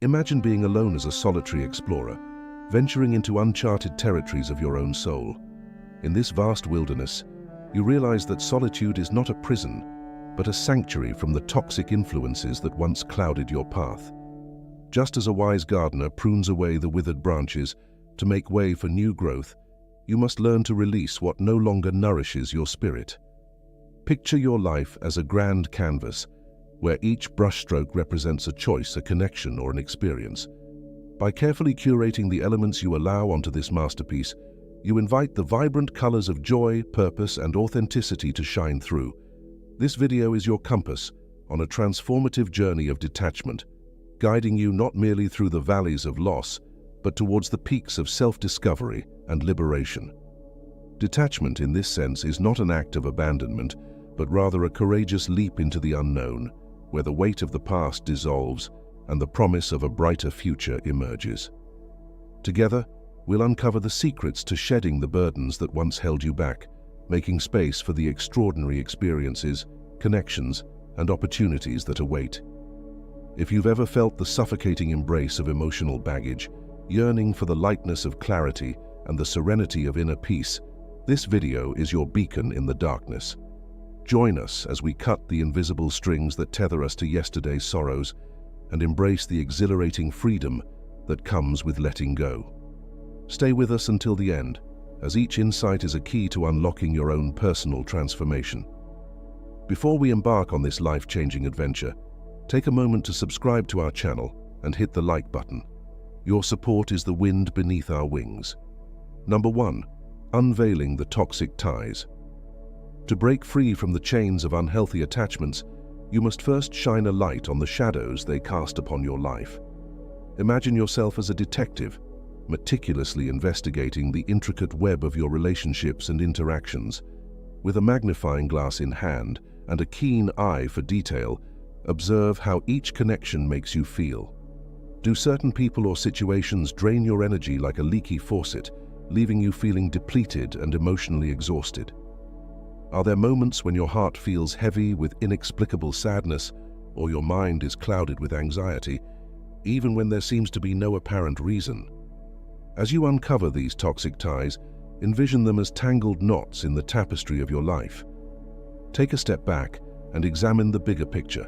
Imagine being alone as a solitary explorer, venturing into uncharted territories of your own soul. In this vast wilderness, you realize that solitude is not a prison, but a sanctuary from the toxic influences that once clouded your path. Just as a wise gardener prunes away the withered branches to make way for new growth, you must learn to release what no longer nourishes your spirit. Picture your life as a grand canvas, where each brushstroke represents a choice, a connection, or an experience. By carefully curating the elements you allow onto this masterpiece, you invite the vibrant colors of joy, purpose, and authenticity to shine through. This video is your compass on a transformative journey of detachment, guiding you not merely through the valleys of loss, but towards the peaks of self-discovery and liberation. Detachment in this sense is not an act of abandonment, but rather a courageous leap into the unknown, where the weight of the past dissolves and the promise of a brighter future emerges. Together, we'll uncover the secrets to shedding the burdens that once held you back, making space for the extraordinary experiences, connections, and opportunities that await. If you've ever felt the suffocating embrace of emotional baggage, yearning for the lightness of clarity and the serenity of inner peace, this video is your beacon in the darkness. Join us as we cut the invisible strings that tether us to yesterday's sorrows and embrace the exhilarating freedom that comes with letting go. Stay with us until the end, as each insight is a key to unlocking your own personal transformation. Before we embark on this life-changing adventure, take a moment to subscribe to our channel and hit the like button. Your support is the wind beneath our wings. Number 1. Unveiling the toxic ties. To break free from the chains of unhealthy attachments, you must first shine a light on the shadows they cast upon your life. Imagine yourself as a detective, meticulously investigating the intricate web of your relationships and interactions. With a magnifying glass in hand and a keen eye for detail, observe how each connection makes you feel. Do certain people or situations drain your energy like a leaky faucet, leaving you feeling depleted and emotionally exhausted? Are there moments when your heart feels heavy with inexplicable sadness, or your mind is clouded with anxiety, even when there seems to be no apparent reason? As you uncover these toxic ties, envision them as tangled knots in the tapestry of your life. Take a step back and examine the bigger picture.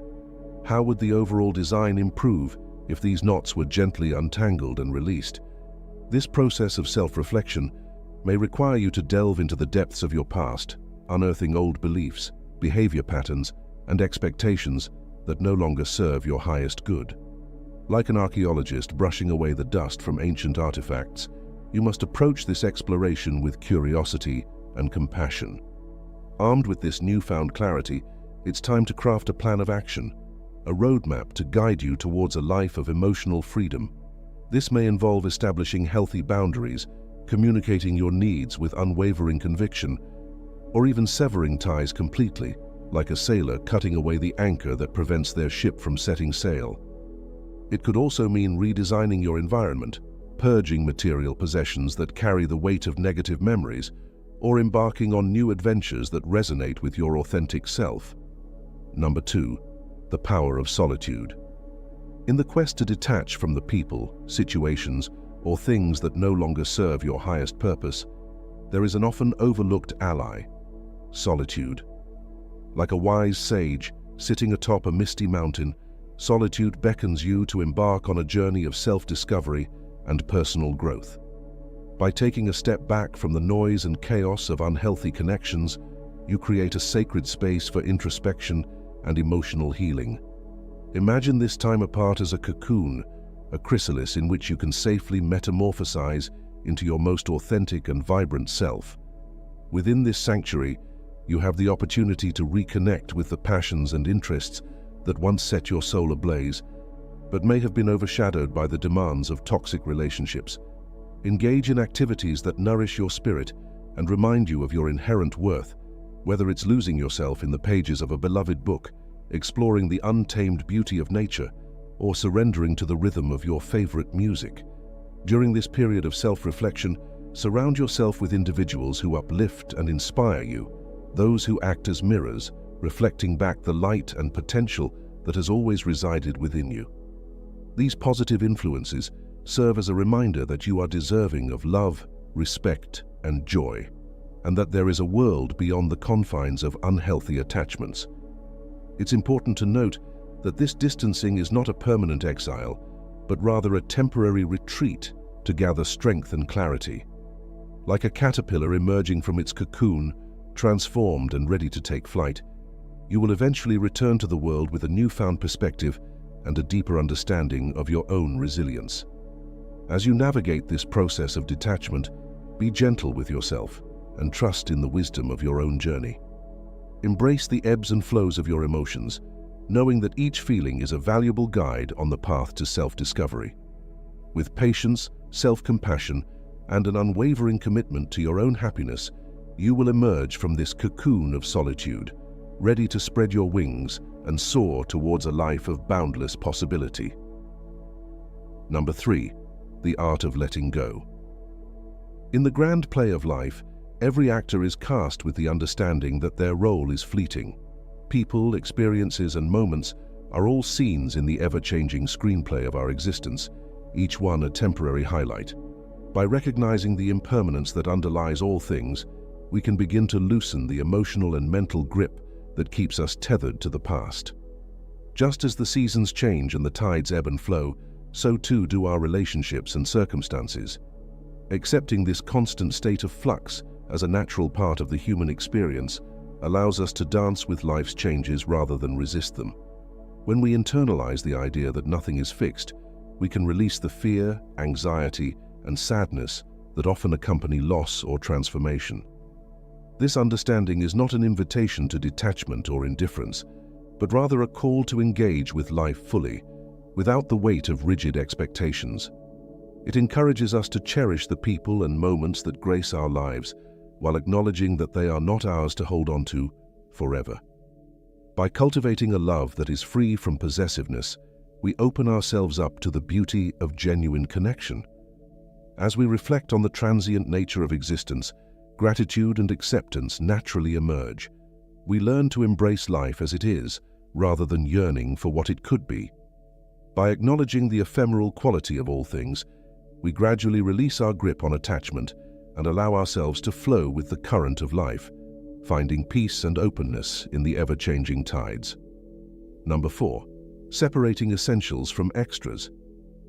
How would the overall design improve if these knots were gently untangled and released? This process of self-reflection may require you to delve into the depths of your past, unearthing old beliefs, behavior patterns, and expectations that no longer serve your highest good. Like an archaeologist brushing away the dust from ancient artifacts, you must approach this exploration with curiosity and compassion. Armed with this newfound clarity, it's time to craft a plan of action, a roadmap to guide you towards a life of emotional freedom. This may involve establishing healthy boundaries, communicating your needs with unwavering conviction, or even severing ties completely, like a sailor cutting away the anchor that prevents their ship from setting sail. It could also mean redesigning your environment, purging material possessions that carry the weight of negative memories, or embarking on new adventures that resonate with your authentic self. Number 2. The power of solitude. In the quest to detach from the people, situations, or things that no longer serve your highest purpose, there is an often overlooked ally: solitude. Like a wise sage sitting atop a misty mountain, solitude beckons you to embark on a journey of self-discovery and personal growth. By taking a step back from the noise and chaos of unhealthy connections, you create a sacred space for introspection and emotional healing. Imagine this time apart as a cocoon, a chrysalis in which you can safely metamorphosize into your most authentic and vibrant self. Within this sanctuary, you have the opportunity to reconnect with the passions and interests that once set your soul ablaze, but may have been overshadowed by the demands of toxic relationships. Engage in activities that nourish your spirit and remind you of your inherent worth, whether it's losing yourself in the pages of a beloved book, exploring the untamed beauty of nature, or surrendering to the rhythm of your favorite music. During this period of self-reflection, surround yourself with individuals who uplift and inspire you, those who act as mirrors, reflecting back the light and potential that has always resided within you. These positive influences serve as a reminder that you are deserving of love, respect, and joy, and that there is a world beyond the confines of unhealthy attachments. It's important to note that this distancing is not a permanent exile, but rather a temporary retreat to gather strength and clarity. Like a caterpillar emerging from its cocoon, transformed and ready to take flight, you will eventually return to the world with a newfound perspective and a deeper understanding of your own resilience. As you navigate this process of detachment, be gentle with yourself and trust in the wisdom of your own journey. Embrace the ebbs and flows of your emotions, knowing that each feeling is a valuable guide on the path to self-discovery. With patience, self-compassion, and an unwavering commitment to your own happiness, you will emerge from this cocoon of solitude, ready to spread your wings and soar towards a life of boundless possibility. Number 3. The art of letting go. In the grand play of life, every actor is cast with the understanding that their role is fleeting. People, experiences, and moments are all scenes in the ever-changing screenplay of our existence, each one a temporary highlight. By recognizing the impermanence that underlies all things, we can begin to loosen the emotional and mental grip that keeps us tethered to the past. Just as the seasons change and the tides ebb and flow, so too do our relationships and circumstances. Accepting this constant state of flux as a natural part of the human experience allows us to dance with life's changes rather than resist them. When we internalize the idea that nothing is fixed, we can release the fear, anxiety, and sadness that often accompany loss or transformation. This understanding is not an invitation to detachment or indifference, but rather a call to engage with life fully, without the weight of rigid expectations. It encourages us to cherish the people and moments that grace our lives, while acknowledging that they are not ours to hold on to forever. By cultivating a love that is free from possessiveness, we open ourselves up to the beauty of genuine connection. As we reflect on the transient nature of existence, gratitude and acceptance naturally emerge. We learn to embrace life as it is, rather than yearning for what it could be. By acknowledging the ephemeral quality of all things, we gradually release our grip on attachment and allow ourselves to flow with the current of life, finding peace and openness in the ever-changing tides. Number 4. Separating essentials from extras.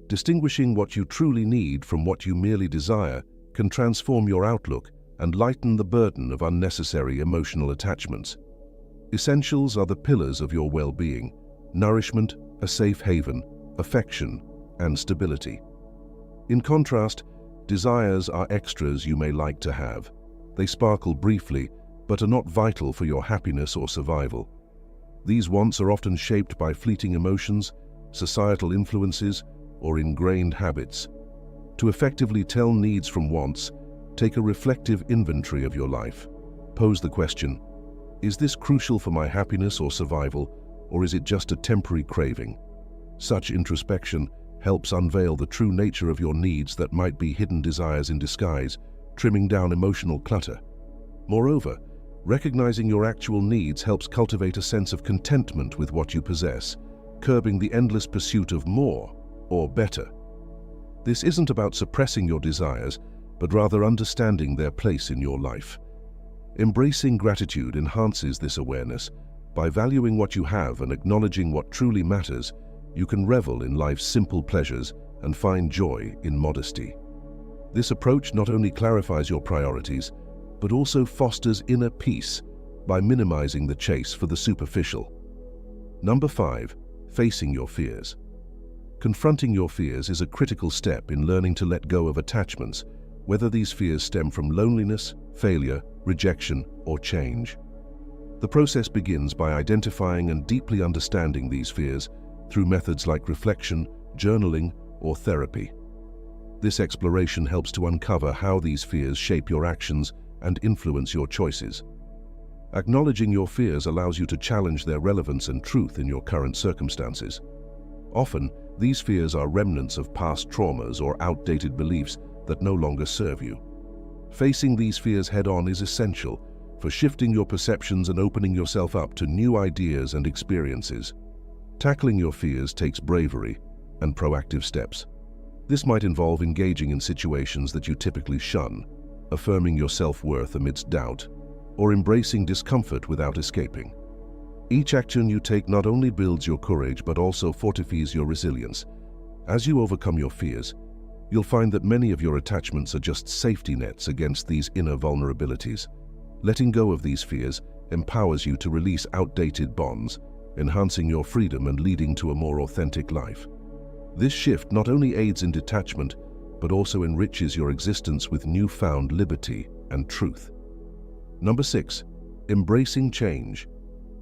Distinguishing what you truly need from what you merely desire can transform your outlook and lighten the burden of unnecessary emotional attachments. Essentials are the pillars of your well-being: nourishment, a safe haven, affection, and stability. In contrast, desires are extras you may like to have. They sparkle briefly, but are not vital for your happiness or survival. These wants are often shaped by fleeting emotions, societal influences, or ingrained habits. To effectively tell needs from wants, take a reflective inventory of your life. Pose the question, is this crucial for my happiness or survival, or is it just a temporary craving? Such introspection helps unveil the true nature of your needs that might be hidden desires in disguise, trimming down emotional clutter. Moreover, recognizing your actual needs helps cultivate a sense of contentment with what you possess, curbing the endless pursuit of more or better. This isn't about suppressing your desires, but rather understanding their place in your life. Embracing gratitude enhances this awareness. By valuing what you have and acknowledging what truly matters, you can revel in life's simple pleasures and find joy in modesty. This approach not only clarifies your priorities, but also fosters inner peace by minimizing the chase for the superficial. Number 5. Facing your fears. Confronting your fears is a critical step in learning to let go of attachments, whether these fears stem from loneliness, failure, rejection, or change. The process begins by identifying and deeply understanding these fears through methods like reflection, journaling, or therapy. This exploration helps to uncover how these fears shape your actions and influence your choices. Acknowledging your fears allows you to challenge their relevance and truth in your current circumstances. Often, these fears are remnants of past traumas or outdated beliefs that no longer serve you. Facing these fears head-on is essential for shifting your perceptions and opening yourself up to new ideas and experiences. Tackling your fears takes bravery, and proactive steps. This might involve engaging in situations that you typically shun, affirming your self-worth amidst doubt, or embracing discomfort without escaping. Each action you take not only builds your courage but also fortifies your resilience. As you overcome your fears, you'll find that many of your attachments are just safety nets against these inner vulnerabilities. Letting go of these fears empowers you to release outdated bonds, enhancing your freedom and leading to a more authentic life. This shift not only aids in detachment, but also enriches your existence with newfound liberty and truth. Number 6. Embracing change.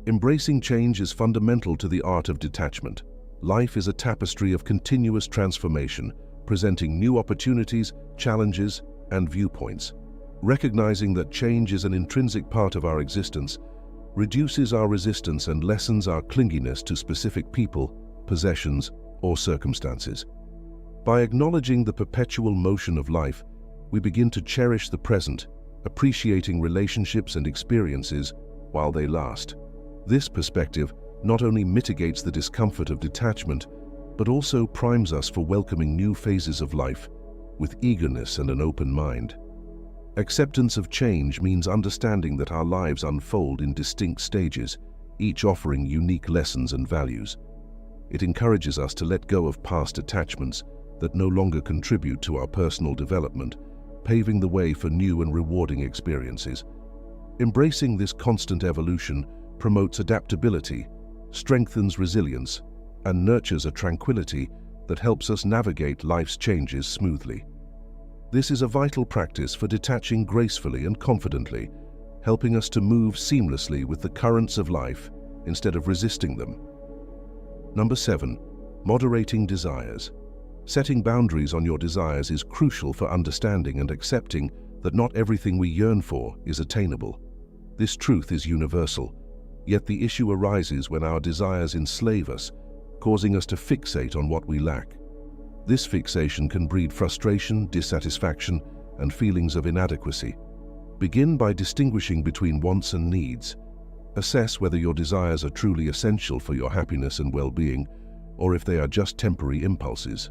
Embracing change is fundamental to the art of detachment. Life is a tapestry of continuous transformation, presenting new opportunities, challenges, and viewpoints. Recognizing that change is an intrinsic part of our existence reduces our resistance and lessens our clinginess to specific people, possessions, or circumstances. By acknowledging the perpetual motion of life, we begin to cherish the present, appreciating relationships and experiences while they last. This perspective not only mitigates the discomfort of detachment, but also primes us for welcoming new phases of life with eagerness and an open mind. Acceptance of change means understanding that our lives unfold in distinct stages, each offering unique lessons and values. It encourages us to let go of past attachments that no longer contribute to our personal development, paving the way for new and rewarding experiences. Embracing this constant evolution promotes adaptability, strengthens resilience, and nurtures a tranquility that helps us navigate life's changes smoothly. This is a vital practice for detaching gracefully and confidently, helping us to move seamlessly with the currents of life instead of resisting them. Number 7. Moderating desires. Setting boundaries on your desires is crucial for understanding and accepting that not everything we yearn for is attainable. This truth is universal, yet the issue arises when our desires enslave us, causing us to fixate on what we lack. This fixation can breed frustration, dissatisfaction, and feelings of inadequacy. Begin by distinguishing between wants and needs. Assess whether your desires are truly essential for your happiness and well-being, or if they are just temporary impulses.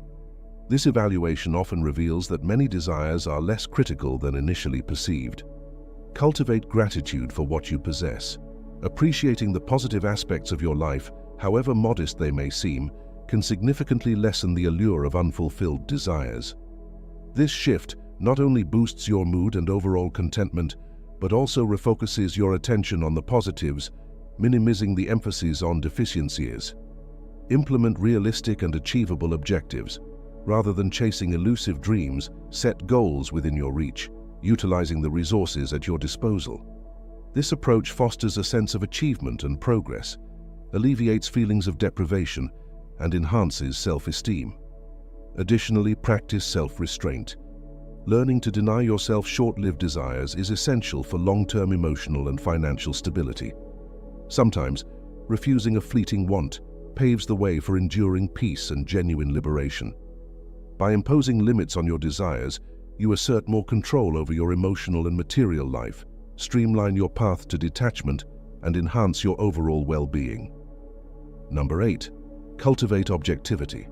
This evaluation often reveals that many desires are less critical than initially perceived. Cultivate gratitude for what you possess. Appreciating the positive aspects of your life, however modest they may seem, can significantly lessen the allure of unfulfilled desires. This shift not only boosts your mood and overall contentment, but also refocuses your attention on the positives, minimizing the emphasis on deficiencies. Implement realistic and achievable objectives. Rather than chasing elusive dreams, set goals within your reach, utilizing the resources at your disposal. This approach fosters a sense of achievement and progress, alleviates feelings of deprivation, and enhances self-esteem. Additionally, practice self-restraint. Learning to deny yourself short-lived desires is essential for long-term emotional and financial stability. Sometimes, refusing a fleeting want paves the way for enduring peace and genuine liberation. By imposing limits on your desires, you assert more control over your emotional and material life, streamline your path to detachment, and enhance your overall well-being. Number 8. Cultivate objectivity.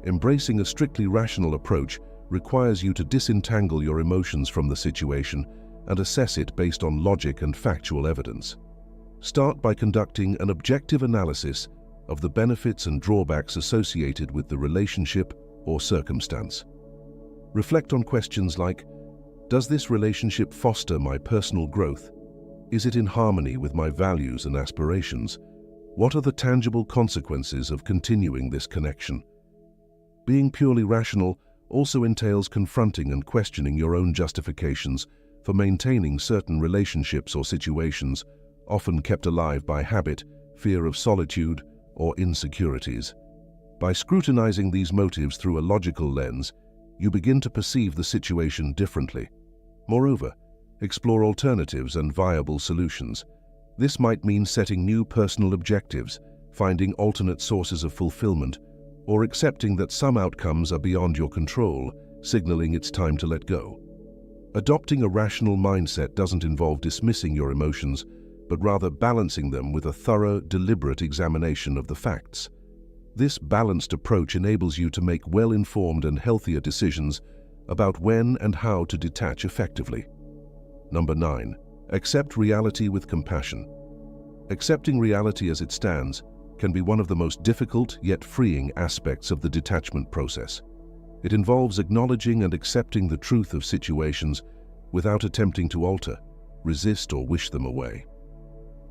Embracing a strictly rational approach requires you to disentangle your emotions from the situation and assess it based on logic and factual evidence. Start by conducting an objective analysis of the benefits and drawbacks associated with the relationship or circumstance. Reflect on questions like, does this relationship foster my personal growth? Is it in harmony with my values and aspirations? What are the tangible consequences of continuing this connection? Being purely rational also entails confronting and questioning your own justifications for maintaining certain relationships or situations, often kept alive by habit, fear of solitude, or insecurities. By scrutinizing these motives through a logical lens, you begin to perceive the situation differently. Moreover, explore alternatives and viable solutions. This might mean setting new personal objectives, finding alternate sources of fulfillment, or accepting that some outcomes are beyond your control, signaling it's time to let go. Adopting a rational mindset doesn't involve dismissing your emotions, but rather balancing them with a thorough, deliberate examination of the facts. This balanced approach enables you to make well-informed and healthier decisions about when and how to detach effectively. Number 9. Accept reality with compassion. Accepting reality as it stands can be one of the most difficult yet freeing aspects of the detachment process. It involves acknowledging and accepting the truth of situations without attempting to alter, resist, or wish them away.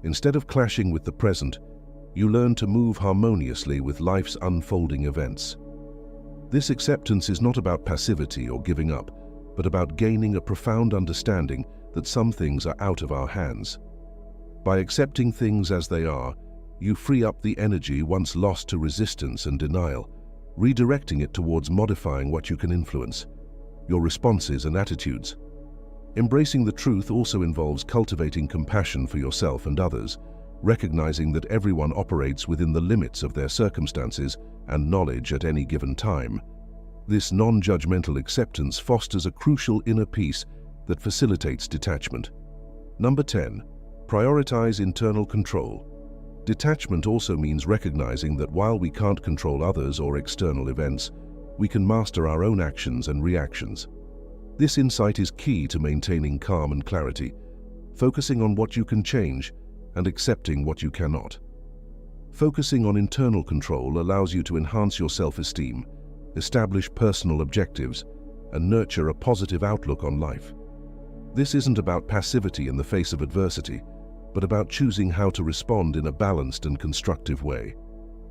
Instead of clashing with the present, you learn to move harmoniously with life's unfolding events. This acceptance is not about passivity or giving up, but about gaining a profound understanding that some things are out of our hands. By accepting things as they are, you free up the energy once lost to resistance and denial, redirecting it towards modifying what you can influence, your responses and attitudes. Embracing the truth also involves cultivating compassion for yourself and others, recognizing that everyone operates within the limits of their circumstances and knowledge at any given time. This non-judgmental acceptance fosters a crucial inner peace that facilitates detachment. Number 10. Prioritize internal control. Detachment also means recognizing that while we can't control others or external events, we can master our own actions and reactions. This insight is key to maintaining calm and clarity, focusing on what you can change and accepting what you cannot. Focusing on internal control allows you to enhance your self-esteem, establish personal objectives, and nurture a positive outlook on life. This isn't about passivity in the face of adversity, but about choosing how to respond in a balanced and constructive way.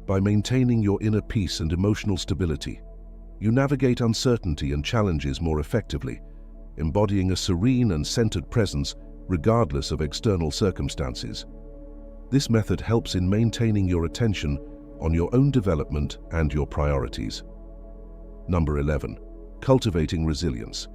By maintaining your inner peace and emotional stability, you navigate uncertainty and challenges more effectively, embodying a serene and centered presence regardless of external circumstances. This method helps in maintaining your attention on your own development and your priorities. Number 11. Cultivating resilience.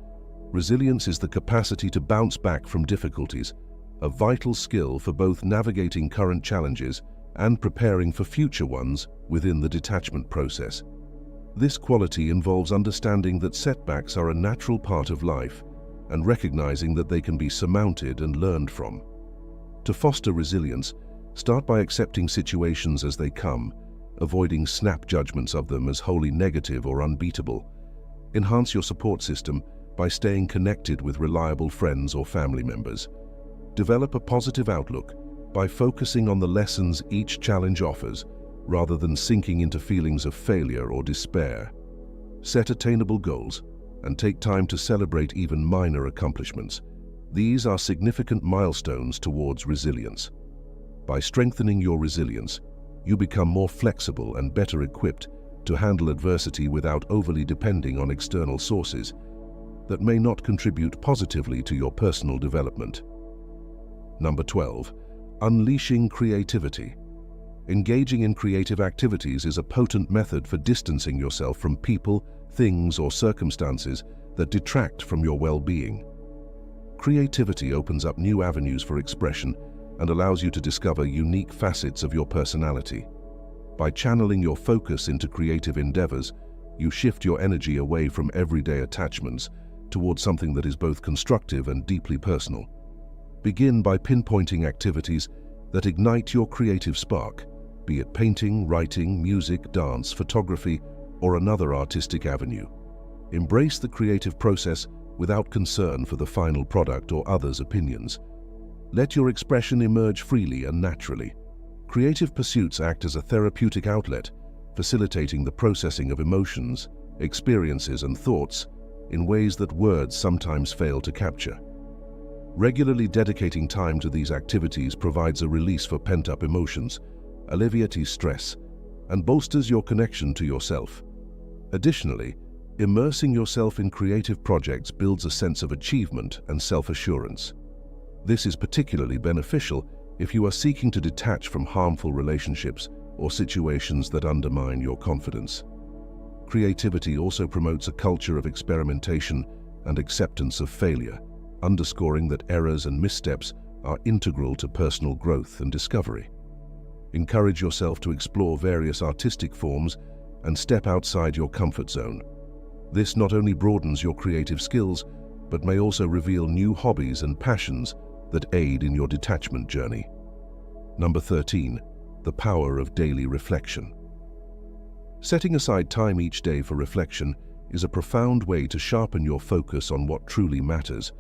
Resilience is the capacity to bounce back from difficulties, a vital skill for both navigating current challenges and preparing for future ones within the detachment process. This quality involves understanding that setbacks are a natural part of life and recognizing that they can be surmounted and learned from. To foster resilience, start by accepting situations as they come, avoiding snap judgments of them as wholly negative or unbeatable. Enhance your support system by staying connected with reliable friends or family members. Develop a positive outlook by focusing on the lessons each challenge offers, rather than sinking into feelings of failure or despair. Set attainable goals and take time to celebrate even minor accomplishments. These are significant milestones towards resilience. By strengthening your resilience, you become more flexible and better equipped to handle adversity without overly depending on external sources that may not contribute positively to your personal development. Number 12. Unleashing creativity. Engaging in creative activities is a potent method for distancing yourself from people, things, or circumstances that detract from your well-being. Creativity opens up new avenues for expression and allows you to discover unique facets of your personality. By channeling your focus into creative endeavors, you shift your energy away from everyday attachments towards something that is both constructive and deeply personal. Begin by pinpointing activities that ignite your creative spark, be it painting, writing, music, dance, photography, or another artistic avenue. Embrace the creative process without concern for the final product or others' opinions. Let your expression emerge freely and naturally. Creative pursuits act as a therapeutic outlet, facilitating the processing of emotions, experiences, and thoughts in ways that words sometimes fail to capture. Regularly dedicating time to these activities provides a release for pent-up emotions, alleviates stress, and bolsters your connection to yourself. Additionally, immersing yourself in creative projects builds a sense of achievement and self-assurance. This is particularly beneficial if you are seeking to detach from harmful relationships or situations that undermine your confidence. Creativity also promotes a culture of experimentation and acceptance of failure, underscoring that errors and missteps are integral to personal growth and discovery. Encourage yourself to explore various artistic forms and step outside your comfort zone. This not only broadens your creative skills, but may also reveal new hobbies and passions that aid in your detachment journey. Number 13. The power of daily reflection. Setting aside time each day for reflection is a profound way to sharpen your focus on what truly matters,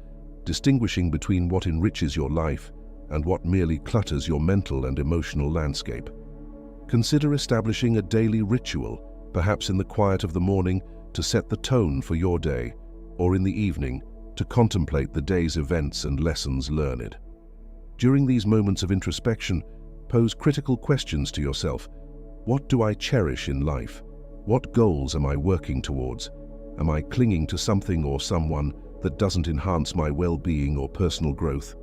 distinguishing between what enriches your life and what merely clutters your mental and emotional landscape. Consider establishing a daily ritual, perhaps in the quiet of the morning to set the tone for your day, or in the evening to contemplate the day's events and lessons learned. During these moments of introspection, pose critical questions to yourself. What do I cherish in life? What goals am I working towards? Am I clinging to something or someone that doesn't enhance my well-being or personal growth?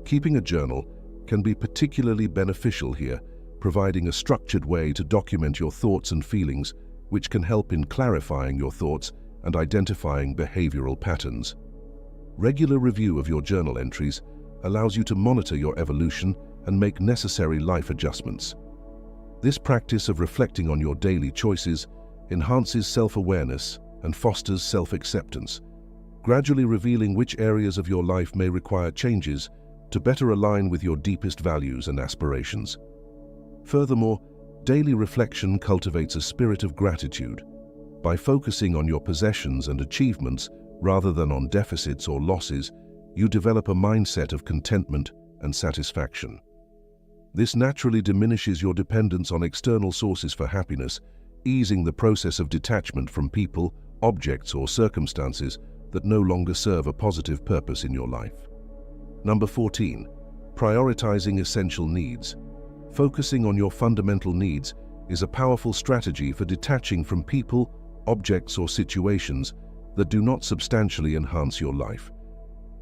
Keeping a journal can be particularly beneficial here, providing a structured way to document your thoughts and feelings, which can help in clarifying your thoughts and identifying behavioral patterns. Regular review of your journal entries allows you to monitor your evolution and make necessary life adjustments. This practice of reflecting on your daily choices enhances self-awareness and fosters self-acceptance, gradually revealing which areas of your life may require changes to better align with your deepest values and aspirations. Furthermore, daily reflection cultivates a spirit of gratitude. By focusing on your possessions and achievements rather than on deficits or losses, you develop a mindset of contentment and satisfaction. This naturally diminishes your dependence on external sources for happiness, easing the process of detachment from people, objects, or circumstances that no longer serve a positive purpose in your life. Number 14. Prioritizing essential needs. Focusing on your fundamental needs is a powerful strategy for detaching from people, objects, or situations that do not substantially enhance your life.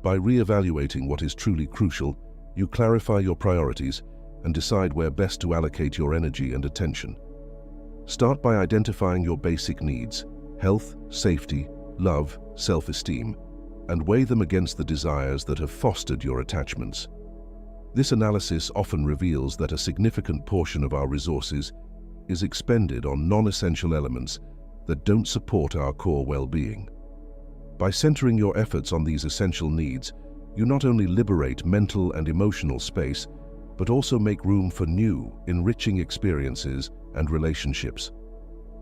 By re-evaluating what is truly crucial, you clarify your priorities and decide where best to allocate your energy and attention. Start by identifying your basic needs: health, safety, love, self-esteem, and weigh them against the desires that have fostered your attachments. This analysis often reveals that a significant portion of our resources is expended on non-essential elements that don't support our core well-being. By centering your efforts on these essential needs, you not only liberate mental and emotional space, but also make room for new, enriching experiences and relationships.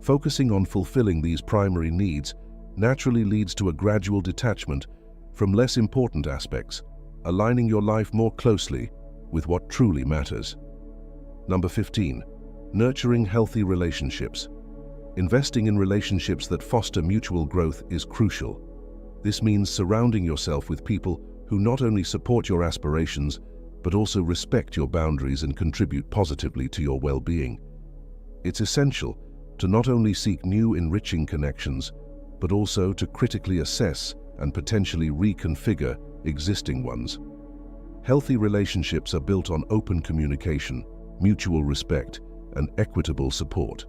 Focusing on fulfilling these primary needs naturally leads to a gradual detachment from less important aspects, aligning your life more closely with what truly matters. Number 15. Nurturing healthy relationships. Investing in relationships that foster mutual growth is crucial. This means surrounding yourself with people who not only support your aspirations, but also respect your boundaries and contribute positively to your well-being. It's essential to not only seek new enriching connections, but also to critically assess and potentially reconfigure existing ones. Healthy relationships are built on open communication, mutual respect, and equitable support,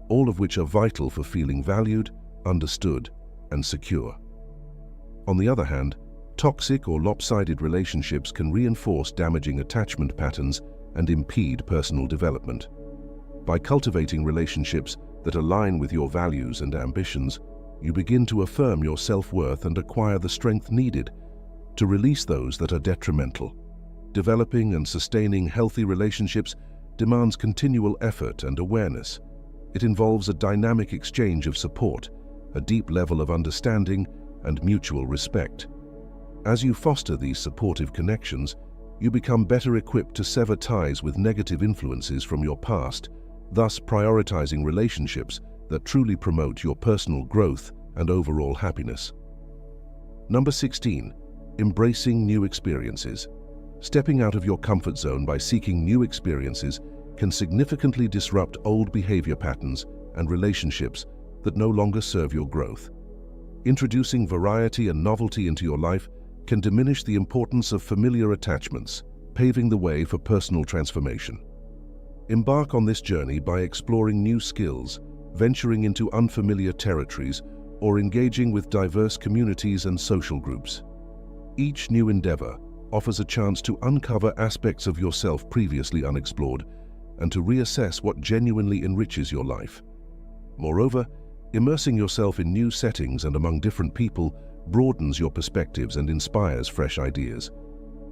all of which are vital for feeling valued, understood, and secure. On the other hand, toxic or lopsided relationships can reinforce damaging attachment patterns and impede personal development. By cultivating relationships that align with your values and ambitions, you begin to affirm your self-worth and acquire the strength needed to release those that are detrimental. Developing and sustaining healthy relationships demands continual effort and awareness. It involves a dynamic exchange of support, a deep level of understanding, and mutual respect. As you foster these supportive connections, you become better equipped to sever ties with negative influences from your past, thus prioritizing relationships that truly promote your personal growth and overall happiness. Number 16. Embracing new experiences. Stepping out of your comfort zone by seeking new experiences can significantly disrupt old behavior patterns and relationships that no longer serve your growth. Introducing variety and novelty into your life can diminish the importance of familiar attachments, paving the way for personal transformation. Embark on this journey by exploring new skills, venturing into unfamiliar territories, or engaging with diverse communities and social groups. Each new endeavor offers a chance to uncover aspects of yourself previously unexplored and to reassess what genuinely enriches your life. Moreover, immersing yourself in new settings and among different people broadens your perspectives and inspires fresh ideas.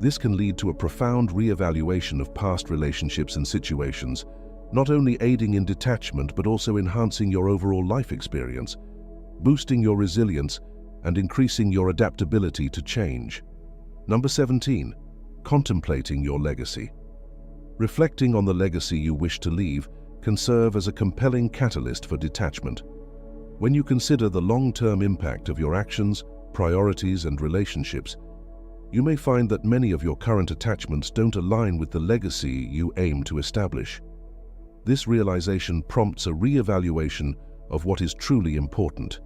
This can lead to a profound re-evaluation of past relationships and situations, not only aiding in detachment but also enhancing your overall life experience, boosting your resilience, and increasing your adaptability to change. Number 17. Contemplating your legacy. Reflecting on the legacy you wish to leave can serve as a compelling catalyst for detachment. When you consider the long-term impact of your actions, priorities, and relationships, you may find that many of your current attachments don't align with the legacy you aim to establish. This realization prompts a re-evaluation of what is truly important.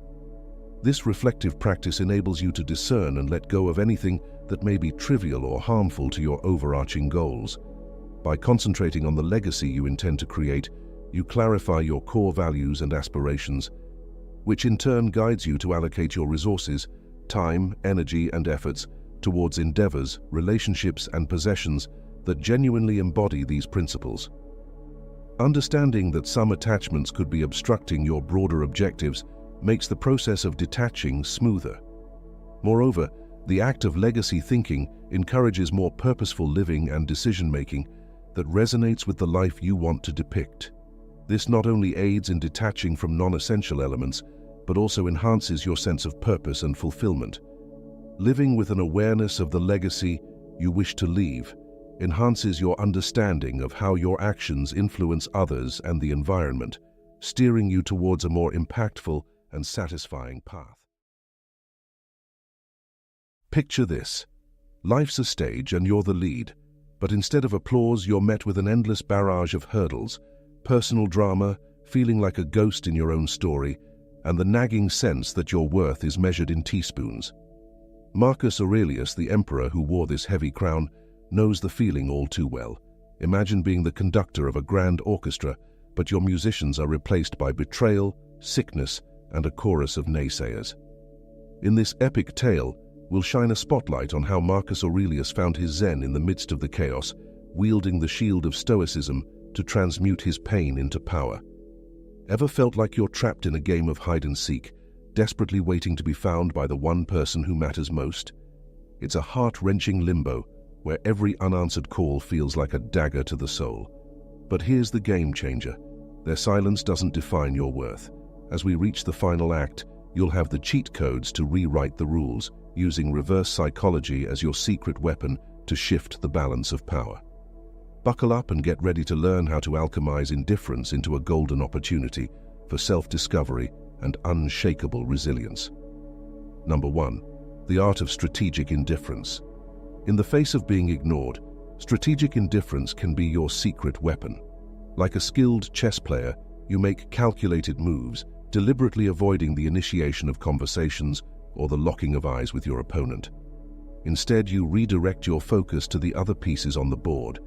This reflective practice enables you to discern and let go of anything that may be trivial or harmful to your overarching goals. By concentrating on the legacy you intend to create, you clarify your core values and aspirations, which in turn guides you to allocate your resources, time, energy, and efforts towards endeavors, relationships, and possessions that genuinely embody these principles. Understanding that some attachments could be obstructing your broader objectives makes the process of detaching smoother. Moreover, the act of legacy thinking encourages more purposeful living and decision-making that resonates with the life you want to depict. This not only aids in detaching from non-essential elements, but also enhances your sense of purpose and fulfillment. Living with an awareness of the legacy you wish to leave enhances your understanding of how your actions influence others and the environment, steering you towards a more impactful and satisfying path. Picture this. Life's a stage and you're the lead, but instead of applause, you're met with an endless barrage of hurdles, personal drama, feeling like a ghost in your own story, and the nagging sense that your worth is measured in teaspoons. Marcus Aurelius, the emperor who wore this heavy crown, knows the feeling all too well. Imagine being the conductor of a grand orchestra, but your musicians are replaced by betrayal, sickness, and a chorus of naysayers. In this epic tale, we'll shine a spotlight on how Marcus Aurelius found his zen in the midst of the chaos, wielding the shield of Stoicism to transmute his pain into power. Ever felt like you're trapped in a game of hide-and-seek, desperately waiting to be found by the one person who matters most? It's a heart-wrenching limbo where every unanswered call feels like a dagger to the soul. But here's the game changer. Their silence doesn't define your worth. As we reach the final act, you'll have the cheat codes to rewrite the rules, using reverse psychology as your secret weapon to shift the balance of power. Buckle up and get ready to learn how to alchemize indifference into a golden opportunity for self-discovery and unshakable resilience. Number 1. The art of strategic indifference. In the face of being ignored, strategic indifference can be your secret weapon. Like a skilled chess player, you make calculated moves, deliberately avoiding the initiation of conversations or the locking of eyes with your opponent. Instead, you redirect your focus to the other pieces on the board,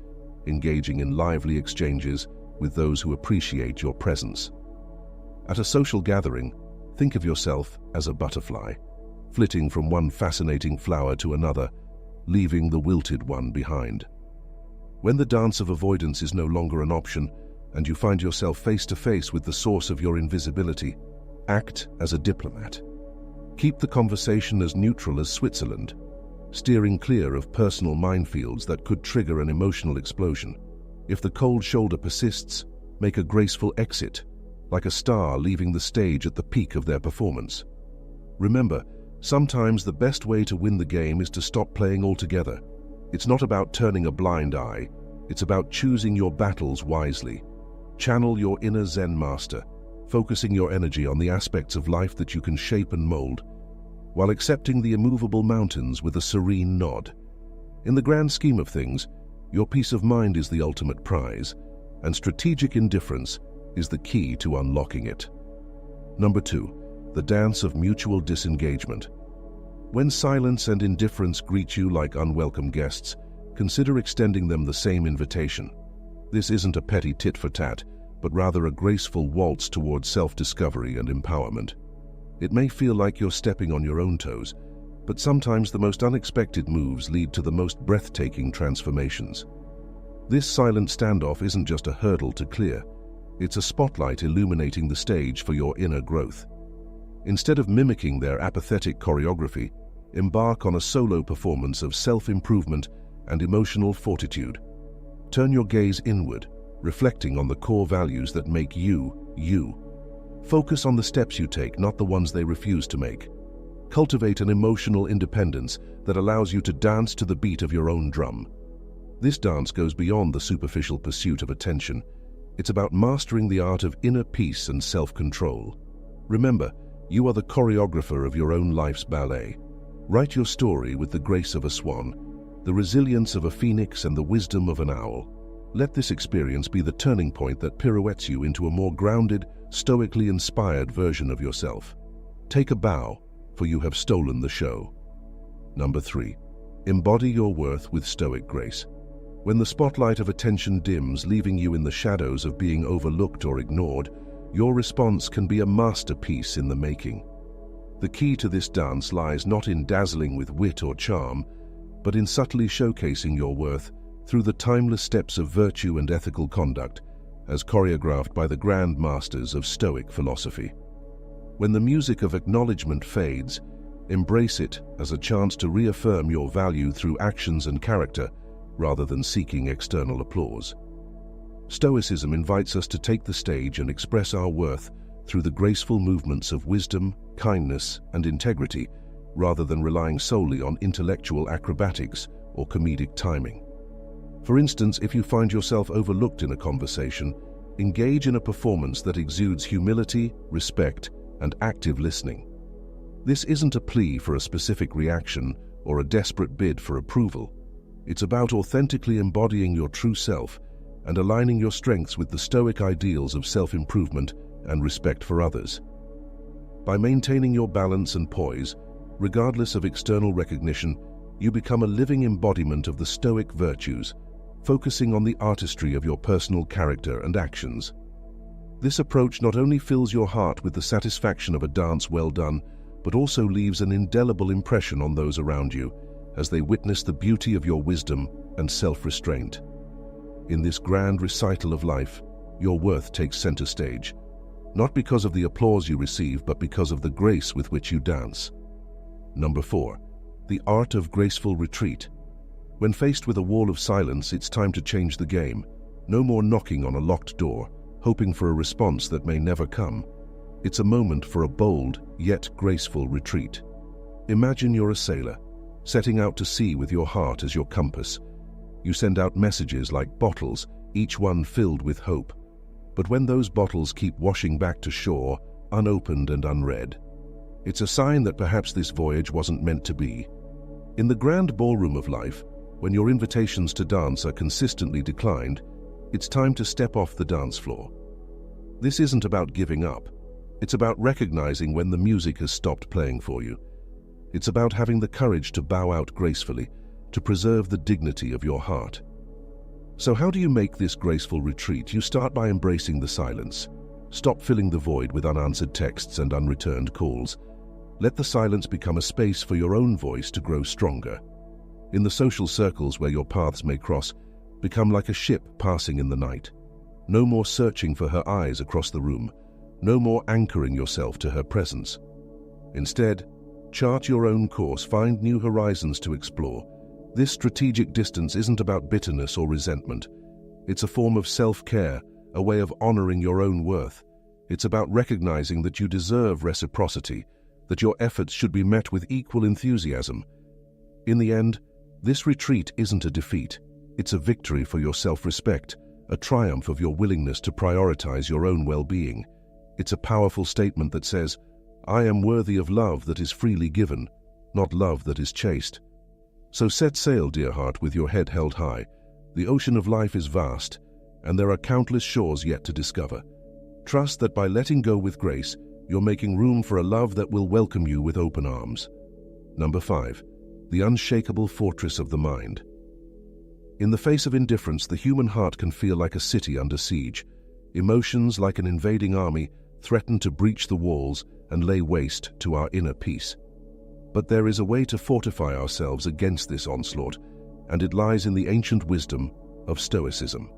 engaging in lively exchanges with those who appreciate your presence. At a social gathering, think of yourself as a butterfly, flitting from one fascinating flower to another, leaving the wilted one behind. When the dance of avoidance is no longer an option, and you find yourself face to face with the source of your invisibility, act as a diplomat. Keep the conversation as neutral as Switzerland, steering clear of personal minefields that could trigger an emotional explosion. If the cold shoulder persists, make a graceful exit, like a star leaving the stage at the peak of their performance. Remember, sometimes the best way to win the game is to stop playing altogether. It's not about turning a blind eye, it's about choosing your battles wisely. Channel your inner Zen master, focusing your energy on the aspects of life that you can shape and mold, while accepting the immovable mountains with a serene nod. In the grand scheme of things, your peace of mind is the ultimate prize, and strategic indifference is the key to unlocking it. Number 2, the dance of mutual disengagement. When silence and indifference greet you like unwelcome guests, consider extending them the same invitation. This isn't a petty tit-for-tat, but rather a graceful waltz towards self-discovery and empowerment. It may feel like you're stepping on your own toes, but sometimes the most unexpected moves lead to the most breathtaking transformations. This silent standoff isn't just a hurdle to clear, it's a spotlight illuminating the stage for your inner growth. Instead of mimicking their apathetic choreography, embark on a solo performance of self-improvement and emotional fortitude. Turn your gaze inward, reflecting on the core values that make you, you. Focus on the steps you take, not the ones they refuse to make. Cultivate an emotional independence that allows you to dance to the beat of your own drum. This dance goes beyond the superficial pursuit of attention. It's about mastering the art of inner peace and self-control. Remember, you are the choreographer of your own life's ballet. Write your story with the grace of a swan, the resilience of a phoenix, and the wisdom of an owl. Let this experience be the turning point that pirouettes you into a more grounded, stoically inspired version of yourself. Take a bow, for you have stolen the show. Number 3. Embody your worth with stoic grace. When the spotlight of attention dims, leaving you in the shadows of being overlooked or ignored, your response can be a masterpiece in the making. The key to this dance lies not in dazzling with wit or charm, but in subtly showcasing your worth through the timeless steps of virtue and ethical conduct, as choreographed by the grand masters of Stoic philosophy. When the music of acknowledgement fades, embrace it as a chance to reaffirm your value through actions and character, rather than seeking external applause. Stoicism invites us to take the stage and express our worth through the graceful movements of wisdom, kindness, and integrity, rather than relying solely on intellectual acrobatics or comedic timing. For instance, if you find yourself overlooked in a conversation, engage in a performance that exudes humility, respect, and active listening. This isn't a plea for a specific reaction or a desperate bid for approval. It's about authentically embodying your true self and aligning your strengths with the Stoic ideals of self-improvement and respect for others. By maintaining your balance and poise, regardless of external recognition, you become a living embodiment of the Stoic virtues, focusing on the artistry of your personal character and actions. This approach not only fills your heart with the satisfaction of a dance well done, but also leaves an indelible impression on those around you as they witness the beauty of your wisdom and self-restraint. In this grand recital of life, your worth takes center stage, not because of the applause you receive, but because of the grace with which you dance. Number 4. The art of graceful retreat. When faced with a wall of silence, it's time to change the game. No more knocking on a locked door, hoping for a response that may never come. It's a moment for a bold, yet graceful retreat. Imagine you're a sailor, setting out to sea with your heart as your compass. You send out messages like bottles, each one filled with hope. But when those bottles keep washing back to shore, unopened and unread, it's a sign that perhaps this voyage wasn't meant to be. In the grand ballroom of life, when your invitations to dance are consistently declined, it's time to step off the dance floor. This isn't about giving up. It's about recognizing when the music has stopped playing for you. It's about having the courage to bow out gracefully, to preserve the dignity of your heart. So how do you make this graceful retreat? You start by embracing the silence. Stop filling the void with unanswered texts and unreturned calls. Let the silence become a space for your own voice to grow stronger. In the social circles where your paths may cross, become like a ship passing in the night. No more searching for her eyes across the room. No more anchoring yourself to her presence. Instead, chart your own course, find new horizons to explore. This strategic distance isn't about bitterness or resentment. It's a form of self-care, a way of honoring your own worth. It's about recognizing that you deserve reciprocity, that your efforts should be met with equal enthusiasm. In the end, this retreat isn't a defeat. It's a victory for your self-respect, a triumph of your willingness to prioritize your own well-being. It's a powerful statement that says, I am worthy of love that is freely given, not love that is chaste. So set sail, dear heart, with your head held high. The ocean of life is vast, and there are countless shores yet to discover. Trust that by letting go with grace, you're making room for a love that will welcome you with open arms. Number 5. The unshakable fortress of the mind. In the face of indifference, the human heart can feel like a city under siege. Emotions, like an invading army, threaten to breach the walls and lay waste to our inner peace. But there is a way to fortify ourselves against this onslaught, and it lies in the ancient wisdom of Stoicism.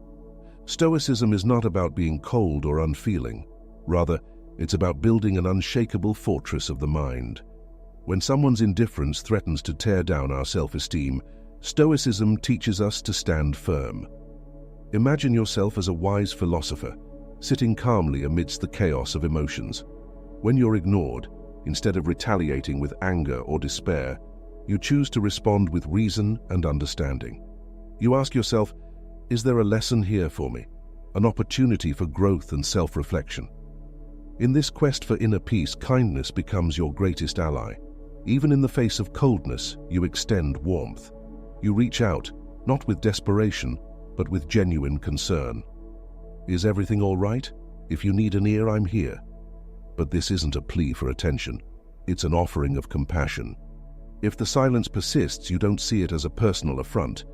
Stoicism is not about being cold or unfeeling. Rather, it's about building an unshakable fortress of the mind. When someone's indifference threatens to tear down our self-esteem, Stoicism teaches us to stand firm. Imagine yourself as a wise philosopher, sitting calmly amidst the chaos of emotions. When you're ignored, instead of retaliating with anger or despair, you choose to respond with reason and understanding. You ask yourself, is there a lesson here for me? An opportunity for growth and self-reflection? In this quest for inner peace, kindness becomes your greatest ally. Even in the face of coldness, you extend warmth. You reach out, not with desperation, but with genuine concern. Is everything all right? If you need an ear, I'm here. But this isn't a plea for attention. It's an offering of compassion. If the silence persists, you don't see it as a personal affront.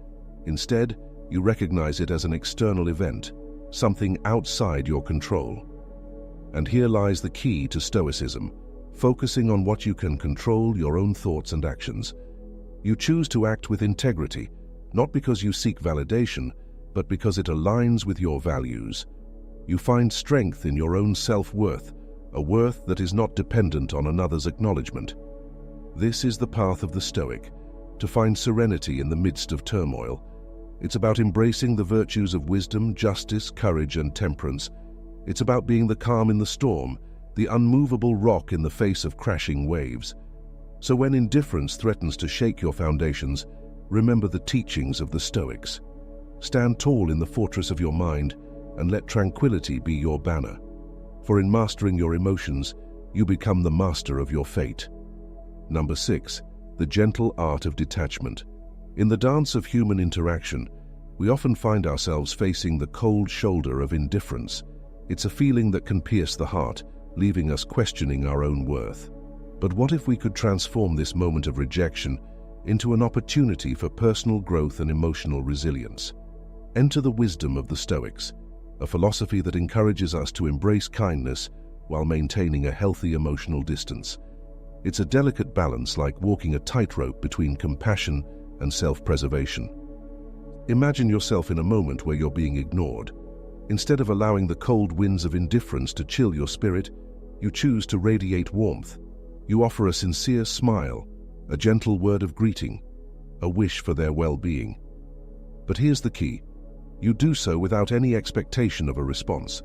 Instead, you recognize it as an external event, something outside your control. And here lies the key to Stoicism, focusing on what you can control, your own thoughts and actions. You choose to act with integrity, not because you seek validation, but because it aligns with your values. You find strength in your own self-worth, a worth that is not dependent on another's acknowledgement. This is the path of the Stoic, to find serenity in the midst of turmoil. It's about embracing the virtues of wisdom, justice, courage, and temperance. It's about being the calm in the storm, the unmovable rock in the face of crashing waves. So when indifference threatens to shake your foundations, remember the teachings of the Stoics. Stand tall in the fortress of your mind, and let tranquility be your banner. For in mastering your emotions, you become the master of your fate. Number 6. The gentle art of detachment. In the dance of human interaction, we often find ourselves facing the cold shoulder of indifference. It's a feeling that can pierce the heart, leaving us questioning our own worth. But what if we could transform this moment of rejection into an opportunity for personal growth and emotional resilience? Enter the wisdom of the Stoics, a philosophy that encourages us to embrace kindness while maintaining a healthy emotional distance. It's a delicate balance, like walking a tightrope between compassion and self-preservation. Imagine yourself in a moment where you're being ignored. Instead of allowing the cold winds of indifference to chill your spirit, you choose to radiate warmth. You offer a sincere smile, a gentle word of greeting, a wish for their well-being. But here's the key. You do so without any expectation of a response.